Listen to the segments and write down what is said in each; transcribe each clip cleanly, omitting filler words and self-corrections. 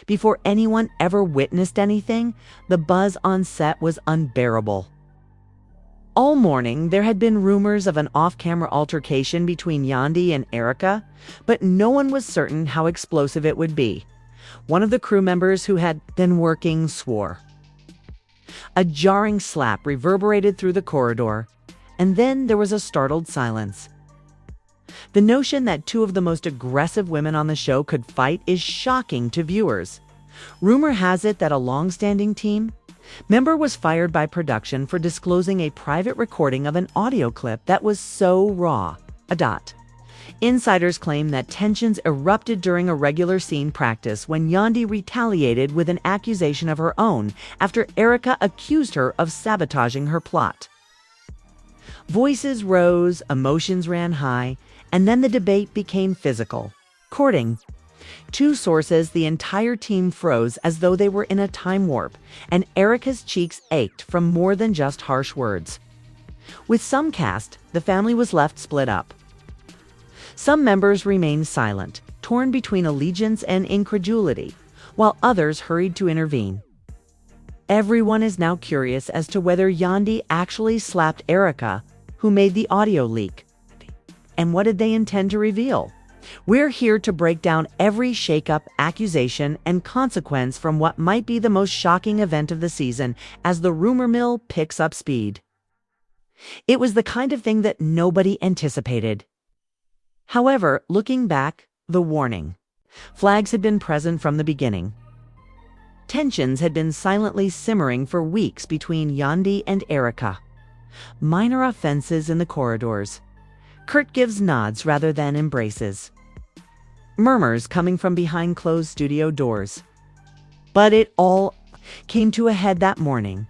Before anyone ever witnessed anything, the buzz on set was unbearable. All morning, there had been rumors of an off-camera altercation between Yandy and Erica, but no one was certain how explosive it would be. One of the crew members who had been working swore. A jarring slap reverberated through the corridor, and then there was a startled silence. The notion that two of the most aggressive women on the show could fight is shocking to viewers. Rumor has it that a long-standing team member was fired by production for disclosing a private recording of an audio clip that was so raw. Insiders claim that tensions erupted during a regular scene practice when Yandy retaliated with an accusation of her own after Erica accused her of sabotaging her plot. Voices rose, emotions ran high, and then the debate became physical. Courting. Two sources, the entire team froze as though they were in a time warp, and Erica's cheeks ached from more than just harsh words. With some cast, the family was left split up. Some members remained silent, torn between allegiance and incredulity, while others hurried to intervene. Everyone is now curious as to whether Yandy actually slapped Erica, who made the audio leak. And what did they intend to reveal? We're here to break down every shakeup, accusation, and consequence from what might be the most shocking event of the season as the rumor mill picks up speed. It was the kind of thing that nobody anticipated. However, looking back, the warning flags had been present from the beginning. Tensions had been silently simmering for weeks between Yandy and Erica. Minor offenses in the corridors. Kurt gives nods rather than embraces. Murmurs coming from behind closed studio doors. But it all came to a head that morning.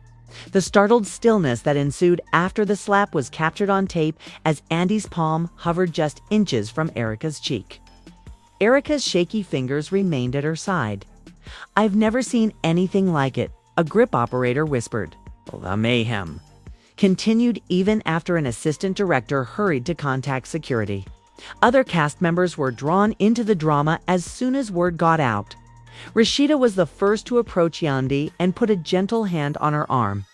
The startled stillness that ensued after the slap was captured on tape as Andy's palm hovered just inches from Erica's cheek. Erica's shaky fingers remained at her side. "I've never seen anything like it," a grip operator whispered. The mayhem continued even after an assistant director hurried to contact security. Other cast members were drawn into the drama as soon as word got out. Rashida was the first to approach Yandy and put a gentle hand on her arm.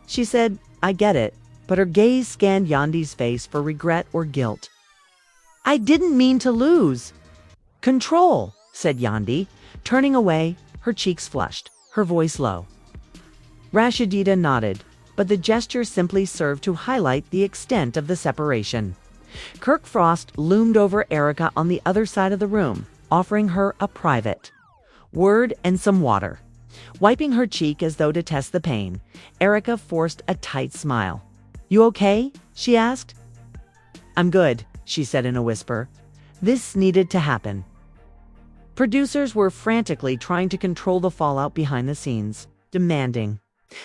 She said, "I get it," but her gaze scanned Yandy's face for regret or guilt. "I didn't mean to lose." "Control," said Yandy, turning away, her cheeks flushed, her voice low. Rashida nodded, but the gesture simply served to highlight the extent of the separation. Kirk Frost loomed over Erica on the other side of the room, offering her a private word and some water. Wiping her cheek as though to test the pain, Erica forced a tight smile. "You okay?" she asked. "I'm good," she said in a whisper. This needed to happen. Producers were frantically trying to control the fallout behind the scenes, demanding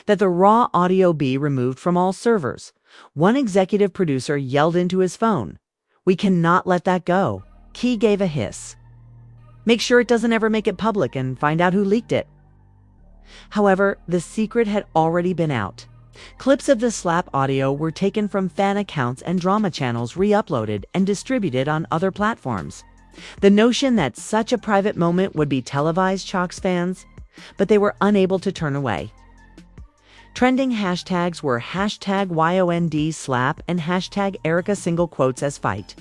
that the raw audio be removed from all servers. One executive producer yelled into his phone, "We cannot let that go." Key gave a hiss. "Make sure it doesn't ever make it public and find out who leaked it." However, the secret had already been out. Clips of the slap audio were taken from fan accounts and drama channels re-uploaded and distributed on other platforms. The notion that such a private moment would be televised shocks fans, but they were unable to turn away. Trending hashtags were #YONDslap and #EricaSingleQuotesAsFight.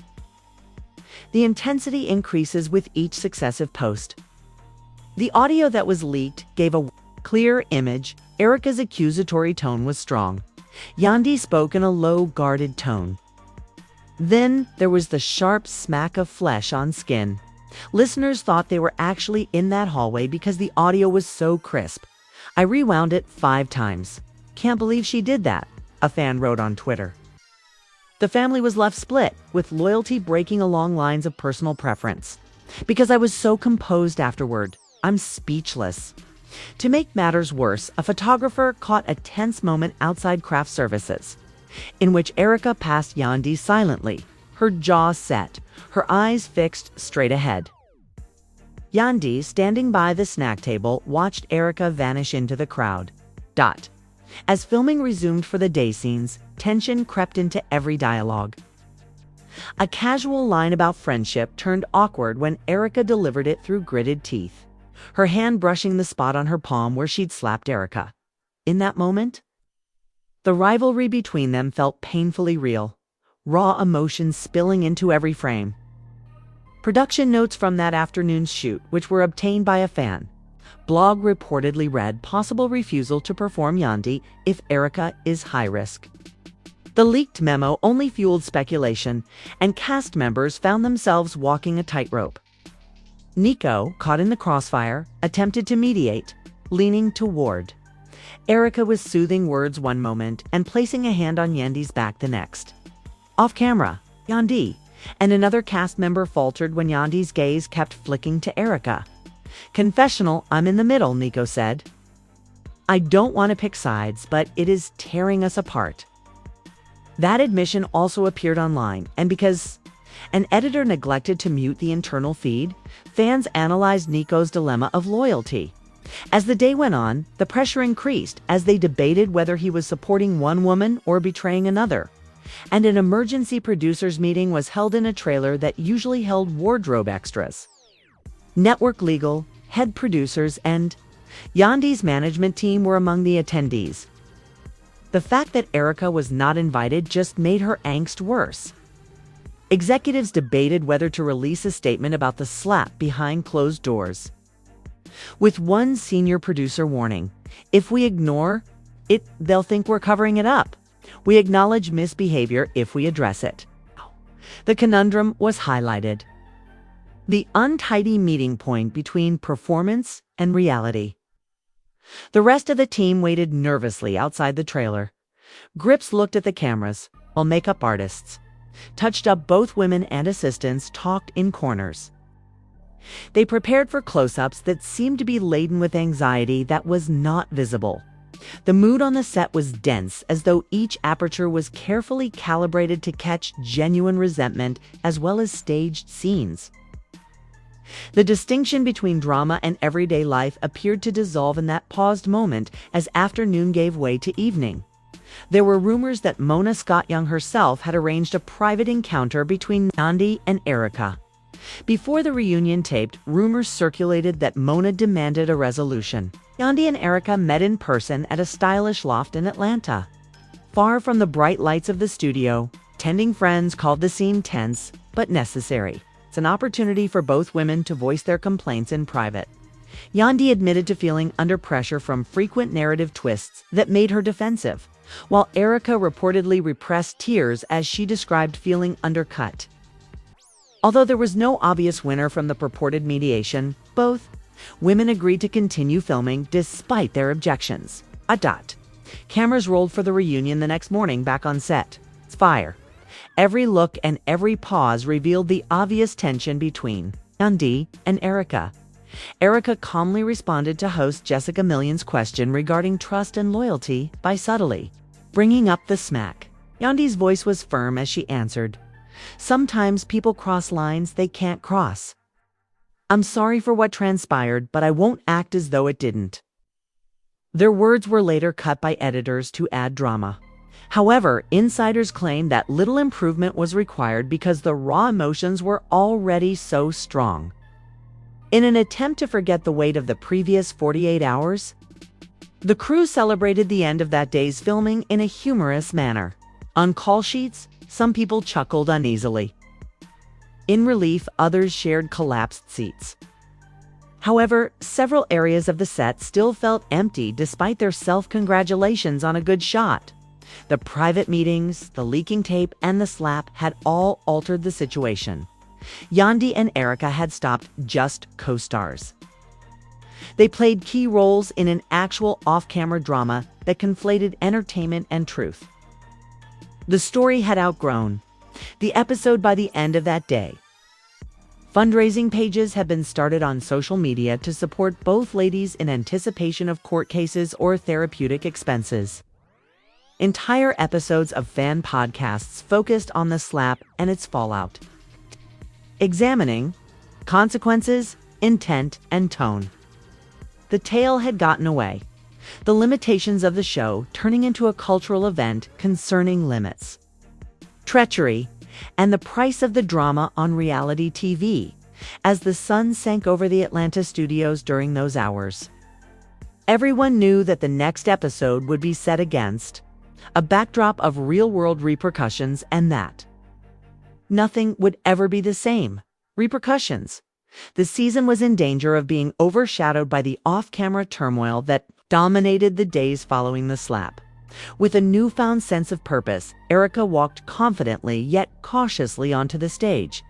The intensity increases with each successive post. The audio that was leaked gave a clear image. Erica's accusatory tone was strong. Yandy spoke in a low, guarded tone. Then there was the sharp smack of flesh on skin. Listeners thought they were actually in that hallway because the audio was so crisp. "I rewound it 5 times. Can't believe she did that," a fan wrote on Twitter. The family was left split, with loyalty breaking along lines of personal preference. "Because I was so composed afterward. I'm speechless." To make matters worse, a photographer caught a tense moment outside craft services, in which Erica passed Yandy silently, her jaw set, her eyes fixed straight ahead. Yandy, standing by the snack table, watched Erica vanish into the crowd. As filming resumed for the day scenes, tension crept into every dialogue. A casual line about friendship turned awkward when Erica delivered it through gritted teeth. her hand brushing the spot on her palm where she'd slapped Erica. In that moment, the rivalry between them felt painfully real, raw emotions spilling into every frame. Production notes from that afternoon's shoot, which were obtained by a fan. Blog reportedly read possible refusal to perform Yandy if Erica is high risk. The leaked memo only fueled speculation, and cast members found themselves walking a tightrope. Nico, caught in the crossfire, attempted to mediate, leaning toward. Erica was soothing words one moment and placing a hand on Yandy's back the next. Off camera, Yandy and another cast member faltered when Yandy's gaze kept flicking to Erica. Confessional, I'm in the middle, Nico said. I don't want to pick sides, but it is tearing us apart. That admission also appeared online, and because an editor neglected to mute the internal feed, fans analyzed Nico's dilemma of loyalty. As the day went on, the pressure increased as they debated whether he was supporting one woman or betraying another. And an emergency producers meeting was held in a trailer that usually held wardrobe extras. Network legal, head producers, and Yandy's management team were among the attendees. The fact that Erica was not invited just made her angst worse. Executives debated whether to release a statement about the slap behind closed doors, with one senior producer warning, if we ignore it, they'll think we're covering it up. We acknowledge misbehavior if we address it. The conundrum was highlighted. The untidy meeting point between performance and reality. The rest of the team waited nervously outside the trailer. Grips looked at the cameras, while makeup artists, touched up both women and assistants, talked in corners. They prepared for close-ups that seemed to be laden with anxiety that was not visible. The mood on the set was dense, as though each aperture was carefully calibrated to catch genuine resentment as well as staged scenes. The distinction between drama and everyday life appeared to dissolve in that paused moment as afternoon gave way to evening. There were rumors that Mona Scott-Young herself had arranged a private encounter between Yandy and Erica. Before the reunion taped, rumors circulated that Mona demanded a resolution. Yandy and Erica met in person at a stylish loft in Atlanta. Far from the bright lights of the studio, tending friends called the scene tense, but necessary. It's an opportunity for both women to voice their complaints in private. Yandy admitted to feeling under pressure from frequent narrative twists that made her defensive, while Erica reportedly repressed tears as she described feeling undercut. Although there was no obvious winner from the purported mediation, both women agreed to continue filming despite their objections. Cameras rolled for the reunion the next morning back on set. It's fire. Every look and every pause revealed the obvious tension between Yandy and Erica. Erica calmly responded to host Jessica Million's question regarding trust and loyalty by subtly bringing up the smack. Yandy's voice was firm as she answered, "Sometimes people cross lines they can't cross. I'm sorry for what transpired, but I won't act as though it didn't." Their words were later cut by editors to add drama. However, insiders claimed that little improvement was required because the raw emotions were already so strong. In an attempt to forget the weight of the previous 48 hours, the crew celebrated the end of that day's filming in a humorous manner. On call sheets, some people chuckled uneasily. In relief, others shared collapsed seats. However, several areas of the set still felt empty despite their self-congratulations on a good shot. The private meetings, the leaking tape, and the slap had all altered the situation. Yandy and Erica had stopped just co-stars. They played key roles in an actual off-camera drama that conflated entertainment and truth. The story had outgrown the episode by the end of that day. Fundraising pages have been started on social media to support both ladies in anticipation of court cases or therapeutic expenses. Entire episodes of fan podcasts focused on the slap and its fallout, examining consequences, intent, and tone. The tale had gotten away, the limitations of the show turning into a cultural event concerning limits, treachery, and the price of the drama on reality TV. as the sun sank over the Atlanta studios during those hours. Everyone knew that the next episode would be set against a backdrop of real-world repercussions, and that nothing would ever be the same. Repercussions. The season was in danger of being overshadowed by the off-camera turmoil that dominated the days following the slap. With a newfound sense of purpose, Erica walked confidently yet cautiously onto the stage.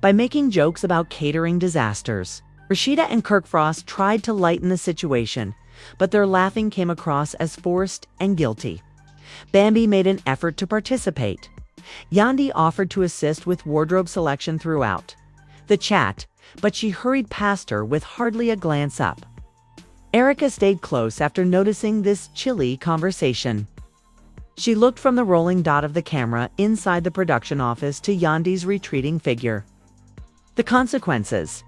By making jokes about catering disasters, Rashida and Kirk Frost tried to lighten the situation, but their laughing came across as forced and guilty. Bambi made an effort to participate. Yandy offered to assist with wardrobe selection throughout the chat, but she hurried past her with hardly a glance up. Erica stayed close after noticing this chilly conversation. She looked from the rolling dot of the camera inside the production office to Yandy's retreating figure. The consequences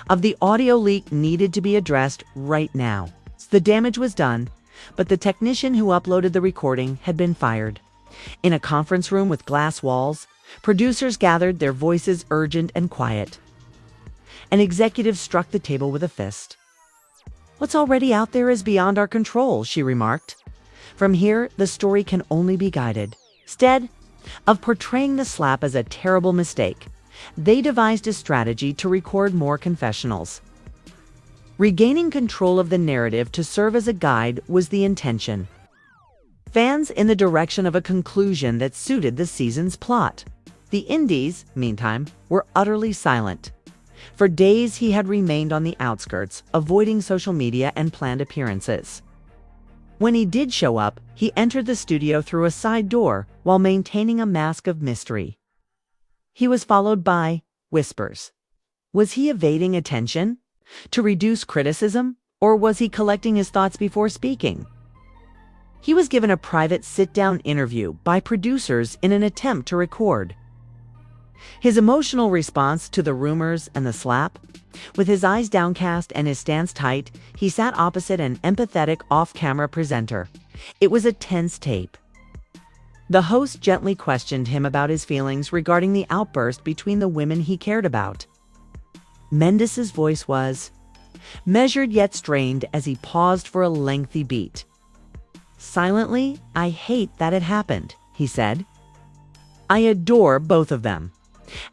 of the audio leak needed to be addressed right now. The damage was done, but the technician who uploaded the recording had been fired. In a conference room with glass walls, producers gathered, their voices urgent and quiet. An executive struck the table with a fist. "What's already out there is beyond our control," she remarked. "From here, the story can only be guided." Instead of portraying the slap as a terrible mistake, they devised a strategy to record more confessionals. Regaining control of the narrative to serve as a guide was the intention. Fans in the direction of a conclusion that suited the season's plot. The Indies, meantime, were utterly silent. For days he had remained on the outskirts, avoiding social media and planned appearances. When he did show up, he entered the studio through a side door while maintaining a mask of mystery. He was followed by whispers. Was he evading attention to reduce criticism, or was he collecting his thoughts before speaking? He was given a private sit-down interview by producers in an attempt to record his emotional response to the rumors and the slap. With his eyes downcast and his stance tight, he sat opposite an empathetic off-camera presenter. It was a tense tape. The host gently questioned him about his feelings regarding the outburst between the women he cared about. Mendes's voice was measured yet strained as he paused for a lengthy beat. "Silently, I hate that it happened," he said. "I adore both of them."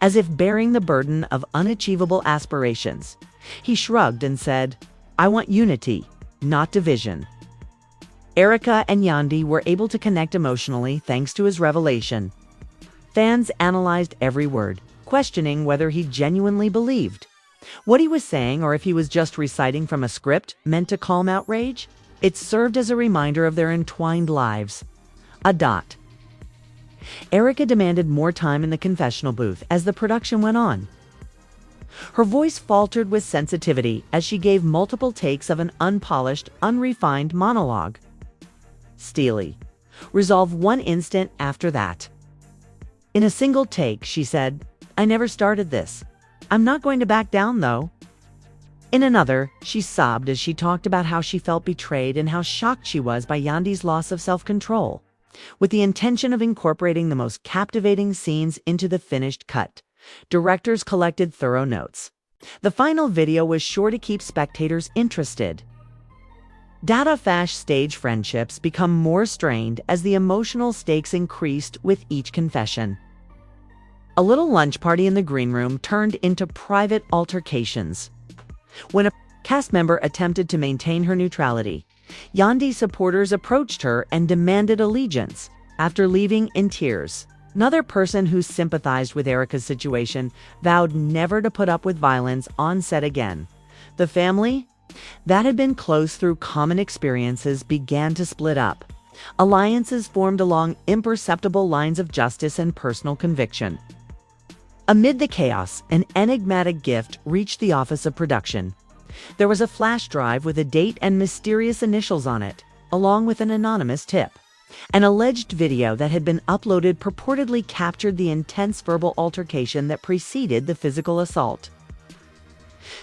As if bearing the burden of unachievable aspirations, he shrugged and said, "I want unity, not division." Erica and Yandy were able to connect emotionally thanks to his revelation. Fans analyzed every word, questioning whether he genuinely believed what he was saying or if he was just reciting from a script meant to calm outrage. It served as a reminder of their entwined lives. Erica demanded more time in the confessional booth as the production went on. Her voice faltered with sensitivity as she gave multiple takes of an unpolished, unrefined monologue. Steely. Resolve one instant after that. In a single take, she said, "I never started this. I'm not going to back down, though." In another, she sobbed as she talked about how she felt betrayed and how shocked she was by Yandy's loss of self-control. With the intention of incorporating the most captivating scenes into the finished cut, directors collected thorough notes. The final video was sure to keep spectators interested. Data Fash stage friendships become more strained as the emotional stakes increased with each confession. A little lunch party in the green room turned into private altercations. When a cast member attempted to maintain her neutrality, Yandy supporters approached her and demanded allegiance. After leaving in tears, another person who sympathized with Erica's situation vowed never to put up with violence on set again. The family that had been close through common experiences began to split up. Alliances formed along imperceptible lines of justice and personal conviction. Amid the chaos, an enigmatic gift reached the office of production. There was a flash drive with a date and mysterious initials on it, along with an anonymous tip. An alleged video that had been uploaded purportedly captured the intense verbal altercation that preceded the physical assault.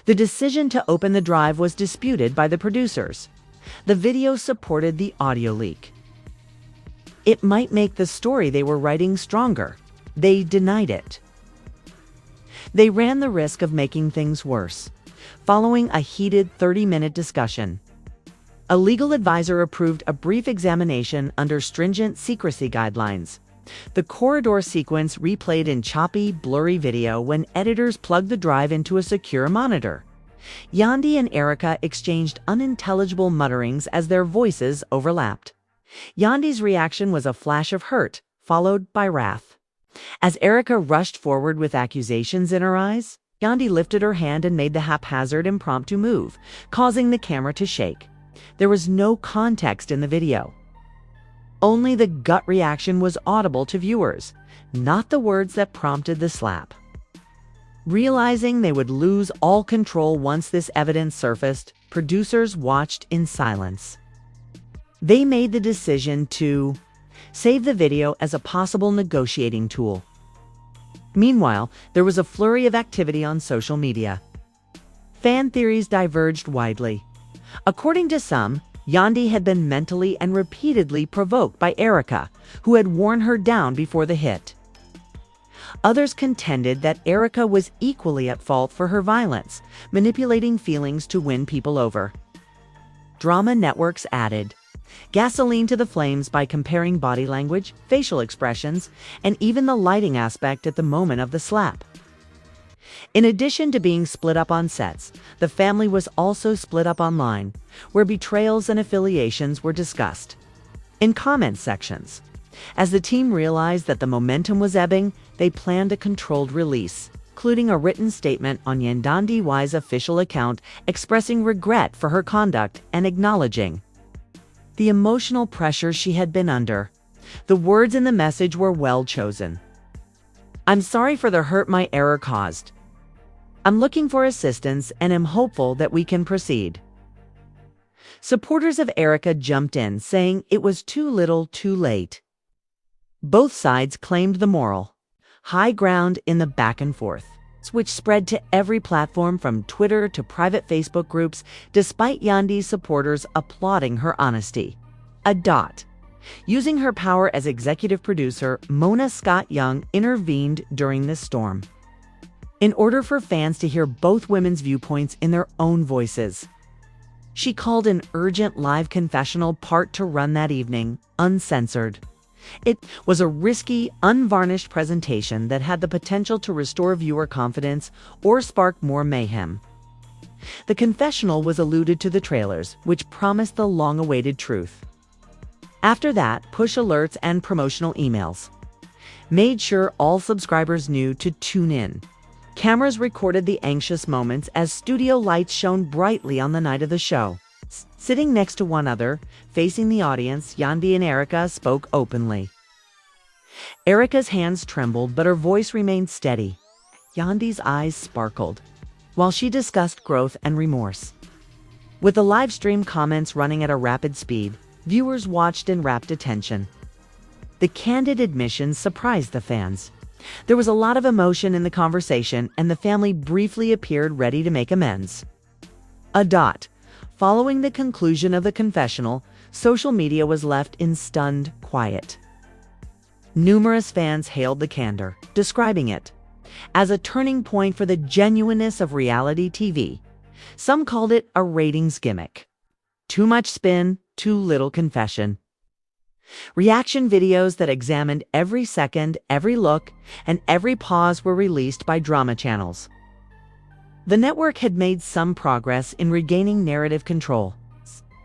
The decision to open the drive was disputed by the producers. The video supported the audio leak. It might make the story they were writing stronger. They denied it. They ran the risk of making things worse. Following a heated 30-minute discussion, a legal advisor approved a brief examination under stringent secrecy guidelines. The corridor sequence replayed in choppy, blurry video when editors plugged the drive into a secure monitor. Yandy and Erica exchanged unintelligible mutterings as their voices overlapped. Yandy's reaction was a flash of hurt, followed by wrath. As Erica rushed forward with accusations in her eyes, Yandy lifted her hand and made the haphazard impromptu move, causing the camera to shake. There was no context in the video. Only the gut reaction was audible to viewers, not the words that prompted the slap. Realizing they would lose all control once this evidence surfaced, producers watched in silence. They made the decision to save the video as a possible negotiating tool. Meanwhile, there was a flurry of activity on social media. Fan theories diverged widely. According to some, Yandy had been mentally and repeatedly provoked by Erica, who had worn her down before the hit. Others contended that Erica was equally at fault for her violence, manipulating feelings to win people over. Drama networks added gasoline to the flames by comparing body language, facial expressions, and even the lighting aspect at the moment of the slap. In addition to being split up on sets, the family was also split up online, where betrayals and affiliations were discussed. In comment sections, as the team realized that the momentum was ebbing, they planned a controlled release, including a written statement on Yandy's official account expressing regret for her conduct and acknowledging the emotional pressure she had been under. The words in the message were well chosen. "I'm sorry for the hurt my error caused. I'm looking for assistance and am hopeful that we can proceed." Supporters of Erica jumped in, saying it was too little, too late. Both sides claimed the moral high ground in the back and forth, which spread to every platform from Twitter to private Facebook groups, despite Yandy's supporters applauding her honesty. Using her power as executive producer, Mona Scott-Young intervened during this storm, in order for fans to hear both women's viewpoints in their own voices. She called an urgent live confessional part to run that evening, uncensored. It was a risky, unvarnished presentation that had the potential to restore viewer confidence or spark more mayhem. The confessional was alluded to the trailers, which promised the long-awaited truth. After that, push alerts and promotional emails made sure all subscribers knew to tune in. Cameras recorded the anxious moments as studio lights shone brightly on the night of the show. Sitting next to one another, facing the audience, Yandy and Erica spoke openly. Erica's hands trembled, but her voice remained steady. Yandy's eyes sparkled, while she discussed growth and remorse. With the live stream comments running at a rapid speed, viewers watched in rapt attention. The candid admissions surprised the fans. There was a lot of emotion in the conversation, and the family briefly appeared ready to make amends. Following the conclusion of the confessional, social media was left in stunned quiet. Numerous fans hailed the candor, describing it as a turning point for the genuineness of reality TV. Some called it a ratings gimmick. Too much spin, too little confession. Reaction videos that examined every second, every look, and every pause were released by drama channels. The network had made some progress in regaining narrative control.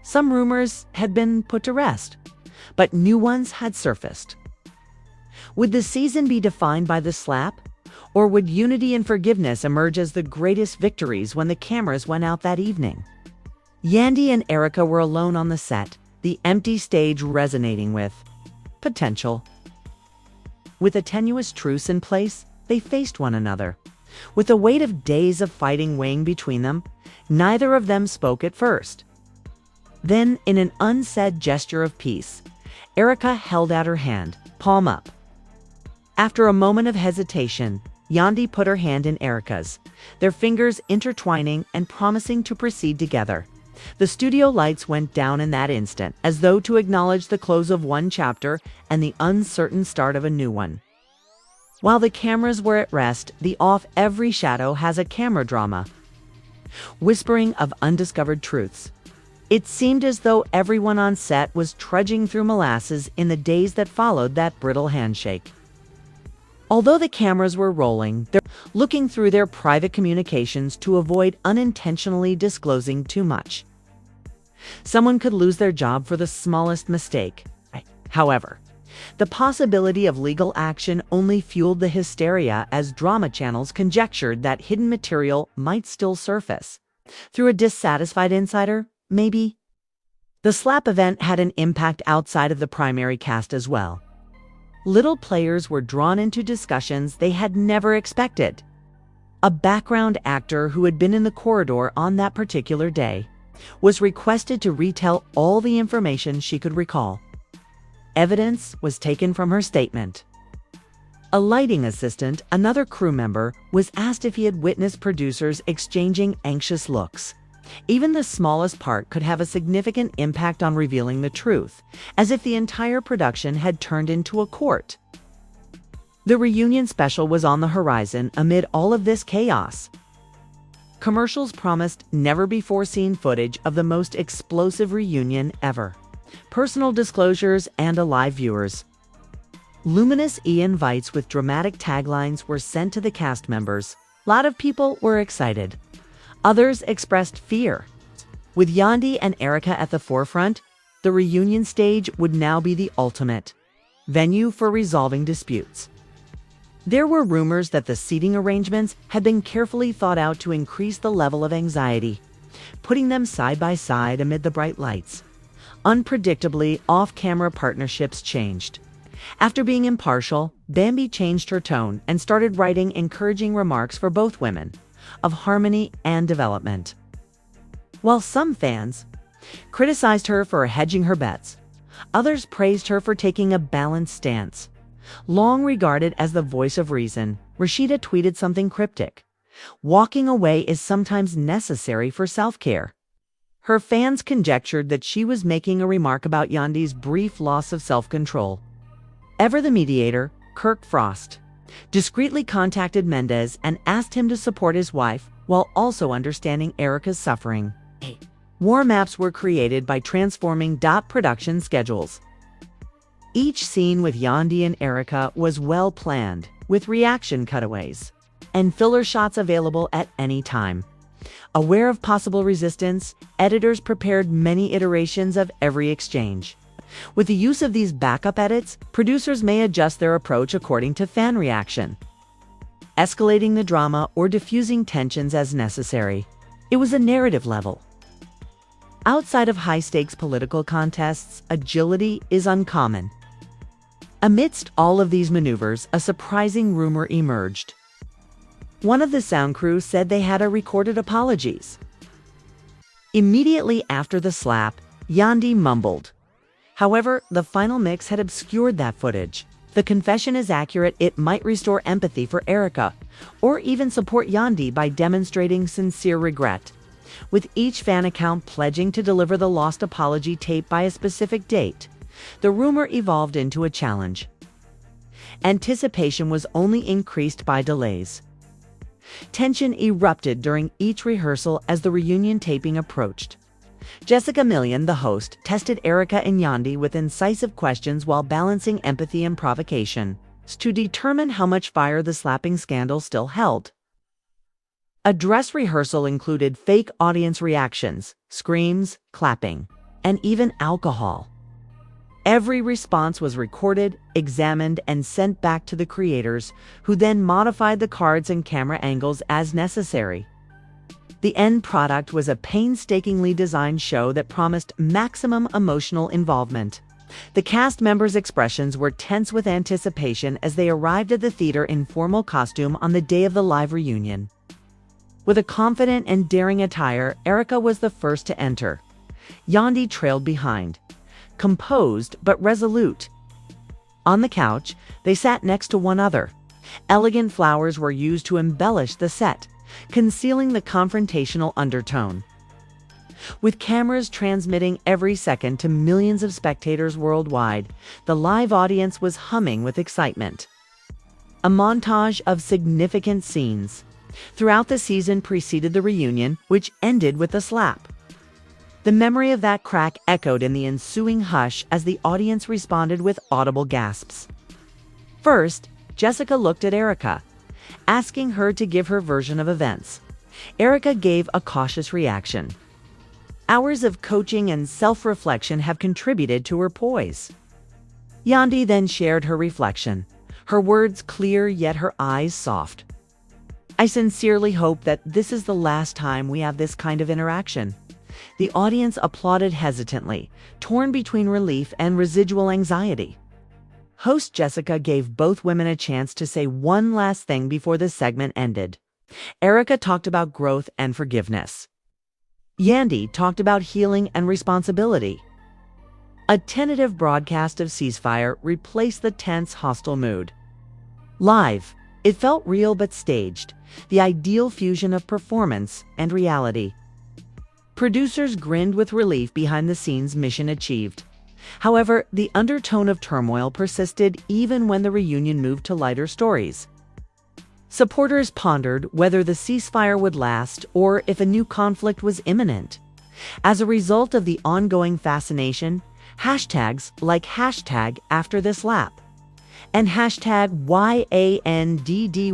Some rumors had been put to rest, but new ones had surfaced. Would the season be defined by the slap, or would unity and forgiveness emerge as the greatest victories when the cameras went out that evening? Yandy and Erica were alone on the set, the empty stage resonating with potential. With a tenuous truce in place, they faced one another. With the weight of days of fighting weighing between them, neither of them spoke at first. Then, in an unsaid gesture of peace, Erica held out her hand, palm up. After a moment of hesitation, Yandy put her hand in Erica's, their fingers intertwining and promising to proceed together. The studio lights went down in that instant, as though to acknowledge the close of one chapter and the uncertain start of a new one. While the cameras were at rest, the off every shadow has a camera drama. Whispering of undiscovered truths. It seemed as though everyone on set was trudging through molasses in the days that followed that brittle handshake. Although the cameras were rolling, they're looking through their private communications to avoid unintentionally disclosing too much. Someone could lose their job for the smallest mistake. However, the possibility of legal action only fueled the hysteria as drama channels conjectured that hidden material might still surface. Through a dissatisfied insider, maybe? The slap event had an impact outside of the primary cast as well. Little players were drawn into discussions they had never expected. A background actor who had been in the corridor on that particular day was requested to retell all the information she could recall. Evidence was taken from her statement. A lighting assistant, another crew member, was asked if he had witnessed producers exchanging anxious looks. Even the smallest part could have a significant impact on revealing the truth, as if the entire production had turned into a court. The reunion special was on the horizon amid all of this chaos. Commercials promised never-before-seen footage of the most explosive reunion ever. Personal disclosures and alive viewers. Luminous e-invites with dramatic taglines were sent to the cast members. A lot of people were excited. Others expressed fear. With Yandy and Erica at the forefront, the reunion stage would now be the ultimate venue for resolving disputes. There were rumors that the seating arrangements had been carefully thought out to increase the level of anxiety, putting them side by side amid the bright lights. Unpredictably, off-camera partnerships changed. After being impartial, Bambi changed her tone and started writing encouraging remarks for both women, of harmony and development. While some fans criticized her for hedging her bets, others praised her for taking a balanced stance. Long regarded as the voice of reason, Rashida tweeted something cryptic. "Walking away is sometimes necessary for self-care." Her fans conjectured that she was making a remark about Yandy's brief loss of self-control. Ever the mediator, Kirk Frost discreetly contacted Mendez and asked him to support his wife while also understanding Erica's suffering. War maps were created by transforming production schedules. Each scene with Yandy and Erica was well planned, with reaction cutaways and filler shots available at any time. Aware of possible resistance, editors prepared many iterations of every exchange. With the use of these backup edits, producers may adjust their approach according to fan reaction, escalating the drama or diffusing tensions as necessary. It was a narrative level. Outside of high-stakes political contests, agility is uncommon. Amidst all of these maneuvers, a surprising rumor emerged. One of the sound crew said they had recorded apologies. Immediately after the slap, Yandy mumbled. However, the final mix had obscured that footage. The confession is accurate, it might restore empathy for Erica, or even support Yandy by demonstrating sincere regret. With each fan account pledging to deliver the lost apology tape by a specific date, the rumor evolved into a challenge. Anticipation was only increased by delays. Tension erupted during each rehearsal as the reunion taping approached. Jessica Million, the host, tested Erica and Yandy with incisive questions while balancing empathy and provocation to determine how much fire the slapping scandal still held. A dress rehearsal included fake audience reactions, screams, clapping, and even alcohol. Every response was recorded, examined, and sent back to the creators, who then modified the cards and camera angles as necessary. The end product was a painstakingly designed show that promised maximum emotional involvement. The cast members' expressions were tense with anticipation as they arrived at the theater in formal costume on the day of the live reunion. With a confident and daring attire, Erica was the first to enter. Yandy trailed behind, composed but resolute. On the couch, they sat next to one another. Elegant flowers were used to embellish the set, concealing the confrontational undertone. With cameras transmitting every second to millions of spectators worldwide, the live audience was humming with excitement. a montage of significant scenes throughout the season preceded the reunion, which ended with a slap. The memory of that crack echoed in the ensuing hush as the audience responded with audible gasps. First, Jessica looked at Erica, asking her to give her version of events. Erica gave a cautious reaction. Hours of coaching and self-reflection have contributed to her poise. Yandy then shared her reflection, her words clear yet her eyes soft. I sincerely hope that this is the last time we have this kind of interaction. The audience applauded hesitantly, torn between relief and residual anxiety. Host Jessica gave both women a chance to say one last thing before the segment ended. Erica talked about growth and forgiveness. Yandy talked about healing and responsibility. A tentative broadcast of ceasefire replaced the tense, hostile mood. Live, it felt real but staged, the ideal fusion of performance and reality. Producers grinned with relief behind the scenes, mission achieved. However, the undertone of turmoil persisted even when the reunion moved to lighter stories. Supporters pondered whether the ceasefire would last or if a new conflict was imminent. As a result of the ongoing fascination, hashtags like #AfterThisLap and #YANDDY